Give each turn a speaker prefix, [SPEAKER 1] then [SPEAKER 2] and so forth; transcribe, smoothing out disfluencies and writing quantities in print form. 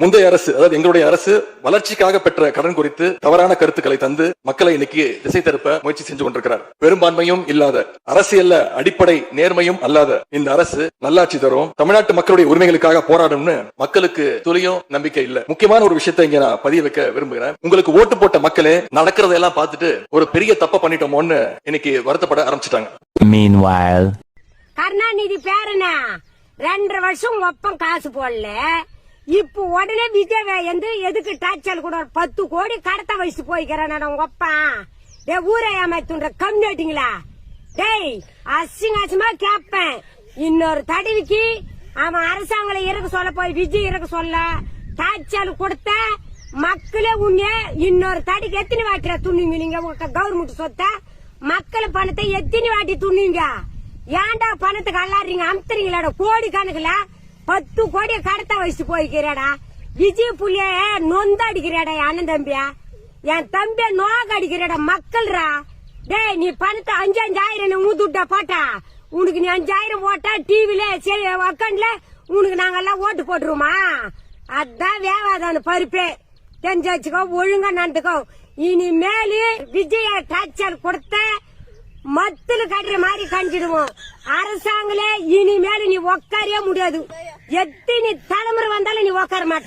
[SPEAKER 1] முந்தைய அரசு, அதாவது எங்களுடைய அரசு வளர்ச்சிக்காக பெற்ற கடன் குறித்து தவறான கருத்துக்களை தந்து மக்களை இன்னைக்கு திசை திருப்ப முயற்சி செஞ்சு கொண்டிருக்கிறார். பெரும்பான்மையும் இல்லாத, அரசியல்ல அடிப்படை நேர்மையும் அல்லாத இந்த அரசு நல்லாட்சி தரும், தமிழ்நாட்டு மக்களுடைய உரிமைகளுக்காக போராடும்னு மக்களுக்கு துளியும் நம்பிக்கை இல்ல. முக்கியமான ஒரு விஷயத்தை இங்க நான் பதிய வைக்க விரும்புகிறேன். உங்களுக்கு ஓட்டு போட்ட மக்களே நடக்கிறதெல்லாம் பார்த்துட்டு ஒரு பெரிய தப்ப பண்ணிட்டோமோன்னு இன்னைக்கு வருத்தப்பட ஆரம்பிச்சிட்டாங்க.
[SPEAKER 2] Meanwhile,
[SPEAKER 3] கருணாநிதி பேரனா 2 வருஷம் ஒப்பம் காசு போடல. இப்ப உடனே விஜய் வந்து எதுக்கு டாச்சல் கூட 10 கோடி கடத்த வயசு போய்க்கிறேன் உங்க அப்பா. டே ஊரை ஏமாத்துன்ற கம்யூனிட்டிங்களா? டேய் அசிங்கமா கேப்பேன். இன்னொரு தடவைக்கு அவன் அரசாங்கம் இருக்க சொல்ல போய் விஜய் இருக்க சொல்ல டாச்சல் கொடுத்த மக்களே உன்ன இன்னொரு தடிக்கு எத்தனை வாட்டில துண்ணுங்க? நீங்க கவர்மெண்ட் சொத்த மக்கள் பணத்தை எத்தனை வாட்டி துண்ணுங்க? ஏன்டா பணத்துக்கு அல்லாறீங்க? அமுத்துறீங்களாடா கோடி கணக்குல 10 கோடியை கடத்த வயசு போய்க்கிறாடா. விஜய் புள்ளிய நொந்த அடிக்கிறாடா அண்ணன் தம்பியா, என் தம்பிய நோக அடிக்கிறாடா மக்கள்ரா. டேய் நீ பணத்தை 5,000 ஊத்துட்டா போட்டா உனக்கு நீ 5,000 போட்டா டிவில அக்கௌண்ட்ல உனக்கு நாங்கெல்லாம் ஓட்டு போட்டுருமா? அதான் வேவாதான பருப்பே. தெரிஞ்சு வச்சுக்கோ, ஒழுங்கா நடந்துக்கோ. இனிமேலு விஜய டாச்சல் கொடுத்த மத்துல கட்டுற மாதிரி கஞ்சிடுவோம். அரசாங்களே இனிமேல் நீ உட்காரவே முடியாது. எத்தனை தலைமுறை வந்தாலும் நீ உட்கார மாட்டேன்.